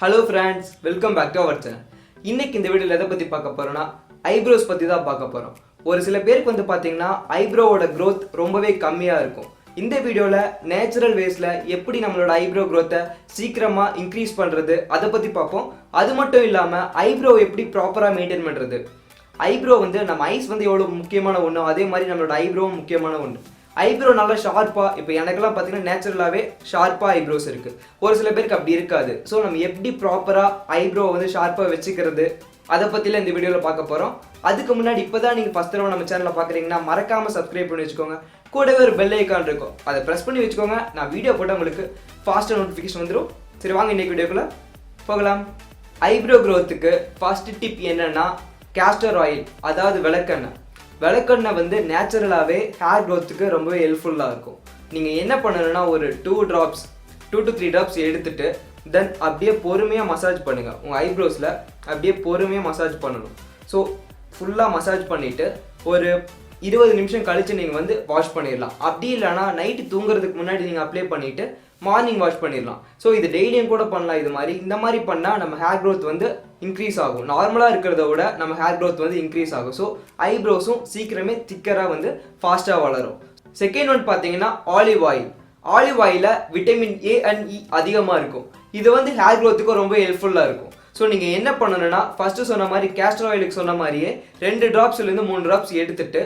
Hello friends, welcome back to our channel. இன்னைக்கு இந்த வீடியோல எதை பத்தி பார்க்க போறோம்னா ஐப்ரோஸ் பத்தி தான் பார்க்க போறோம். ஒரு சில பேருக்கு வந்து பாத்தீங்கன்னா ஐப்ரோவோட growth ரொம்பவே கம்மியா இருக்கும். இந்த வீடியோல நேச்சுரல் வேஸ்ல எப்படி நம்மளோட ஐப்ரோ growth-ஐ சீக்கிரமா இன்க்ரீஸ் பண்றது அத பத்தி பார்ப்போம். அது மட்டும் இல்லாம ஐப்ரோ எப்படி ப்ராப்பரா மெயின்டைன் பண்றது. ஐப்ரோ வந்து நம்ம ஐஸ் வந்து எவ்வளவு முக்கியமான ஒண்ணு அதே மாதிரி நம்மளோட ஐப்ரோவும் முக்கியமான ஒண்ணு. ஐப்ரோ நல்லா ஷார்ப்பா இப்போ எனக்கெல்லாம் பார்த்தீங்கன்னா நேச்சுரலாகவே ஷார்ப்பாக ஐப்ரோஸ் இருக்குது. ஒரு சில பேருக்கு அப்படி இருக்காது. ஸோ நம்ம எப்படி ப்ராப்பராக ஐப்ரோ வந்து ஷார்ப்பாக வச்சுக்கிறது அதை பற்றிலாம் இந்த வீடியோவில் பார்க்க போகிறோம். அதுக்கு முன்னாடி இப்போ தான் நீங்கள் ஃபஸ்ட் தடவை நம்ம சேனலில் பார்க்குறீங்கன்னா மறக்காமல் சப்ஸ்கிரைப் பண்ணி வச்சுக்கோங்க. கூடவே ஒரு பெல் ஐக்கான் இருக்கும், அதை ப்ரெஸ் பண்ணி வச்சுக்கோங்க. நான் வீடியோ போட்டால் உங்களுக்கு ஃபாஸ்ட்டாக நோட்டிஃபிகேஷன் வந்துடும். சரி வாங்க இன்றைக்கி வீடியோக்குள்ளே போகலாம். ஐப்ரோ க்ரோத்துக்கு ஃபர்ஸ்ட் டிப் என்னென்னா கேஸ்டர் ஆயில், அதாவது விளக்கெண்ணெய். விளக்கெண்ணெய் வந்து நேச்சுரலாகவே ஹேர் க்ரோத்துக்கு ரொம்பவே ஹெல்ப்ஃபுல்லாக இருக்கும். நீங்கள் என்ன பண்ணணும்னா ஒரு 2 to 3 drops எடுத்துகிட்டு தென் அப்படியே பொறுமையாக மசாஜ் பண்ணுங்கள். உங்கள் ஐப்ரோஸில் அப்படியே பொறுமையாக மசாஜ் பண்ணணும். ஸோ ஃபுல்லாக மசாஜ் பண்ணிவிட்டு ஒரு 20 நிமிஷம் கழித்து நீங்கள் வந்து வாஷ் பண்ணிடலாம். அப்படி இல்லைனா நைட்டு தூங்குறதுக்கு முன்னாடி நீங்கள் அப்ளை பண்ணிவிட்டு மார்னிங் வாஷ் பண்ணிடலாம். ஸோ இது டெய்லியும் கூட பண்ணலாம். இந்த மாதிரி பண்ணால் நம்ம ஹேர் க்ரோத் வந்து இன்க்ரீஸ் ஆகும். நார்மலாக இருக்கிறத விட நம்ம ஹேர் க்ரோத் வந்து இன்க்ரீஸ் ஆகும். ஸோ ஐப்ரோஸும் சீக்கிரமே திக்கராக வந்து ஃபாஸ்ட்டாக வளரும். செகண்ட் ஒன் பார்த்தீங்கன்னா ஆலிவ் ஆயில். ஆலிவ் ஆயிலில் விட்டமின் A and E அதிகமாக இருக்கும். இது வந்து ஹேர் க்ரோத்துக்கு ரொம்ப ஹெல்ப்ஃபுல்லாக இருக்கும். ஸோ நீங்கள் என்ன பண்ணணும்னா ஃபஸ்ட்டு சொன்ன மாதிரி கேஸ்டர் ஆயிலுக்கு சொன்ன மாதிரியே 2 drops-லேருந்து 3 drops எடுத்துட்டு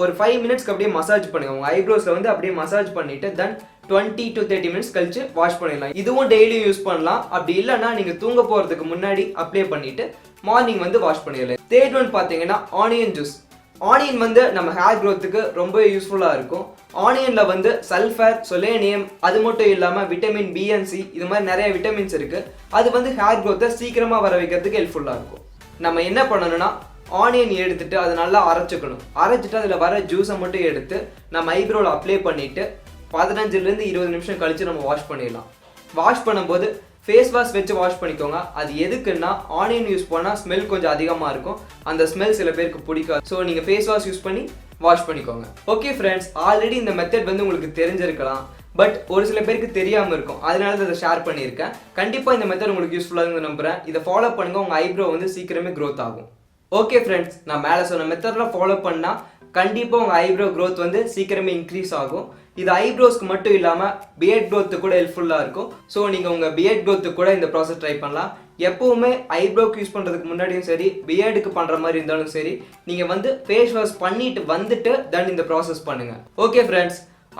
ஒரு 5 minutes அப்படியே மசாஜ் பண்ணுங்க. உங்கள் ஐப்ரோஸில் வந்து அப்படியே மசாஜ் பண்ணிவிட்டு தென் 20 to 30 minutes கழிச்சு வாஷ் பண்ணிடலாம். இதுவும் டெய்லியும் யூஸ் பண்ணலாம். அப்படி இல்லைன்னா நீங்கள் தூங்க போகிறதுக்கு முன்னாடி அப்ளை பண்ணிவிட்டு மார்னிங் வந்து வாஷ் பண்ணிடலாம். தேர்ட் ஒன் பார்த்தீங்கன்னா ஆனியன் ஜூஸ். ஆனியன் வந்து நம்ம ஹேர் க்ரோத்துக்கு ரொம்ப யூஸ்ஃபுல்லாக இருக்கும். ஆனியனில் வந்து சல்ஃபர், செலேனியம், அது மட்டும் இல்லாமல் விட்டமின் B and C இது மாதிரி நிறைய விட்டமின்ஸ் இருக்குது. அது வந்து ஹேர் க்ரோத்தை சீக்கிரமாக வர வைக்கிறதுக்கு ஹெல்ப்ஃபுல்லாக இருக்கும். நம்ம என்ன பண்ணணும்னா ஆனியன் எடுத்துட்டு அதை நல்லா அரைச்சிக்கணும். அரைச்சிட்டு அதில் வர ஜூஸை மட்டும் எடுத்து நம்ம ஐப்ரோவில் அப்ளை பண்ணிவிட்டு 15-20 நிமிஷம் கழித்து நம்ம வாஷ் பண்ணிடலாம். வாஷ் பண்ணும்போது ஃபேஸ் வாஷ் வச்சு வாஷ் பண்ணிக்கோங்க. அது எதுக்குன்னா ஆனியன் யூஸ் பண்ணால் ஸ்மெல் கொஞ்சம் அதிகமாக இருக்கும். அந்த ஸ்மெல் சில பேருக்கு பிடிக்காது. ஸோ நீங்கள் ஃபேஸ் வாஷ் யூஸ் பண்ணி வாஷ் பண்ணிக்கோங்க. ஓகே ஃப்ரெண்ட்ஸ், ஆல்ரெடி இந்த மெத்தட் வந்து உங்களுக்கு தெரிஞ்சிருக்கலாம். பட் ஒரு சில பேருக்கு தெரியாமல் இருக்கும். அதனால தான் இதை ஷேர் பண்ணியிருக்கேன். கண்டிப்பாக இந்த மெத்தட் உங்களுக்கு யூஸ்ஃபுல்லாக நம்புகிறேன். இதை ஃபாலோ பண்ணுங்கள், உங்கள் ஐப்ரோ வந்து சீக்கிரமே க்ரோத் ஆகும். ஓகே ஃப்ரெண்ட்ஸ், நான் மேலே சொன்ன மெத்தடில் ஃபாலோ பண்ணால் கண்டிப்பாக உங்கள் ஐப்ரோ க்ரோத் வந்து சீக்கிரமே இன்க்ரீஸ் ஆகும். இது ஐப்ரோஸ்க்கு மட்டும் இல்லாமல் பியர்ட் க்ரோத்துக்கு கூட ஹெல்ப்ஃபுல்லாக இருக்கும். ஸோ நீங்கள் உங்கள் பியர்ட் க்ரோத்துக்கு கூட இந்த ப்ராசஸ் ட்ரை பண்ணலாம். எப்போவுமே ஐப்ரோக்கு யூஸ் பண்ணுறதுக்கு முன்னாடியும் சரி, பியர்டுக்கு பண்ணுற மாதிரி இருந்தாலும் சரி, நீங்கள் வந்து ஃபேஸ் வாஷ் பண்ணிட்டு வந்துட்டு தென் இந்த ப்ராசஸ் பண்ணுங்கள். ஓகே ஃப்ரெண்ட்ஸ்,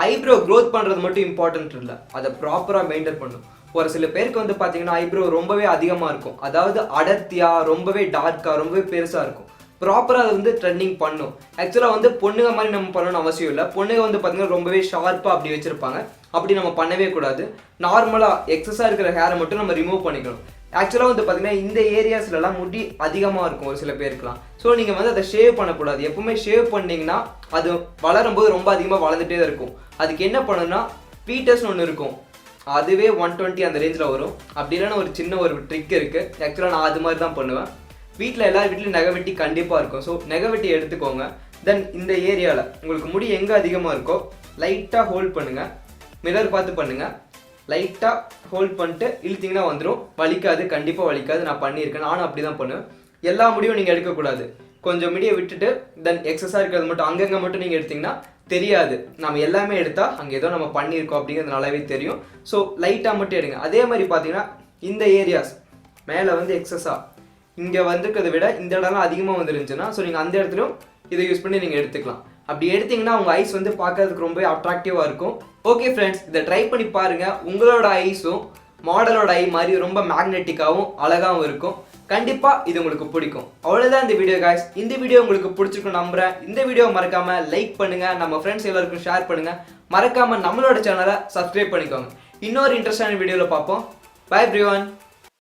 ஐப்ரோ க்ரோத் பண்ணுறது மட்டும் இம்பார்ட்டன்ட் இல்லை, அதை ப்ராப்பராக மெயின்டைன் பண்ணும். ஒரு சில பேருக்கு வந்து பார்த்தீங்கன்னா ஐப்ரோ ரொம்பவே அதிகமாக இருக்கும். அதாவது அடர்த்தியாக, ரொம்பவே டார்க்காக, ரொம்பவே பெருசாக இருக்கும். ப்ராப்பராக அதை வந்து ட்ரெண்டிங் பண்ணும். ஆக்சுவலாக வந்து பொண்ணுங்க மாதிரி நம்ம பண்ணணும்னு அவசியம் இல்லை. பொண்ணுங்க வந்து பார்த்தீங்கன்னா ரொம்பவே ஷார்ப்பாக அப்படி வச்சுருப்பாங்க. அப்படி நம்ம பண்ணவே கூடாது. நார்மலாக எக்ஸஸாக இருக்கிற ஹேரை மட்டும் நம்ம ரிமூவ் பண்ணிக்கணும். ஆக்சுவலாக வந்து பார்த்தீங்கன்னா இந்த ஏரியாஸ்லலாம் முடி அதிகமாக இருக்கும் ஒரு சில பேருக்குலாம். ஸோ நீங்கள் வந்து அதை ஷேவ் பண்ணக்கூடாது. எப்பவுமே ஷேவ் பண்ணிங்கன்னா அது வளரும்போது ரொம்ப அதிகமாக வளர்ந்துட்டே தான் இருக்கும். அதுக்கு என்ன பண்ணணும்னா பீட்டர்ஸ்னு ஒன்று இருக்கும். அதுவே 120 அந்த ரேஞ்சில் வரும். அப்படி இல்லைன்னா ஒரு சின்ன ஒரு ட்ரிக் இருக்குது. ஆக்சுவலாக நான் அது மாதிரி தான் பண்ணுவேன். வீட்டில் எல்லார் வீட்லையும் நெகவெட்டி கண்டிப்பாக இருக்கும். ஸோ நெகவெட்டி எடுத்துக்கோங்க. தென் இந்த ஏரியாவில் உங்களுக்கு முடி எங்கே அதிகமாக இருக்கோ லைட்டாக ஹோல்ட் பண்ணுங்கள். மிரர் பார்த்து பண்ணுங்கள். லைட்டாக ஹோல்ட் பண்ணிட்டு இழுத்திங்கன்னா வந்துடும். வலிக்காது, கண்டிப்பாக வலிக்காது. நான் பண்ணியிருக்கேன், நானும் அப்படி தான் பண்ணுவேன். எல்லா முடியும் நீங்கள் எடுக்கக்கூடாது. கொஞ்சம் முடியை விட்டுட்டு தென் எக்ஸஸாக இருக்கிறது மட்டும் அங்கங்கே மட்டும் நீங்கள் எடுத்திங்கன்னா தெரியாது. நம்ம எல்லாமே எடுத்தால் அங்கே ஏதோ நம்ம பண்ணியிருக்கோம் அப்படிங்கிறது நல்லாவே தெரியும். ஸோ லைட்டாக மட்டும் எடுங்க. அதே மாதிரி பார்த்தீங்கன்னா இந்த ஏரியாஸ் மேலே வந்து எக்ஸஸாக இங்கே வந்துருக்கிறத விட இந்த இடம்லாம் அதிகமாக வந்துருந்துச்சுன்னா ஸோ நீங்கள் அந்த இடத்துலையும் இதை யூஸ் பண்ணி நீங்கள் எடுத்துக்கலாம். அப்படி எடுத்திங்கன்னா உங்கள் ஐஸ் வந்து பார்க்கறதுக்கு ரொம்ப அட்ராக்டிவாக இருக்கும். ஓகே ஃப்ரெண்ட்ஸ், இதை ட்ரை பண்ணி பாருங்கள். உங்களோட ஐஸும் மாடலோட ஐ மாதிரி ரொம்ப மேக்னெட்டிக்காகவும் அழகாகவும் இருக்கும். கண்டிப்பாக இது உங்களுக்கு பிடிக்கும். அவ்வளோதான் இந்த வீடியோ காய்ஸ். இந்த வீடியோ உங்களுக்கு பிடிச்சிருக்கும் நம்புகிறேன். இந்த வீடியோ மறக்காமல் லைக் பண்ணுங்கள், நம்ம ஃப்ரெண்ட்ஸ் எல்லாருக்கும் ஷேர் பண்ணுங்கள். மறக்காமல் நம்மளோட சேனலை சப்ஸ்கிரைப் பண்ணிக்கோங்க. இன்னொரு இன்ட்ரெஸ்டான வீடியோவில் பார்ப்போம். By everyone.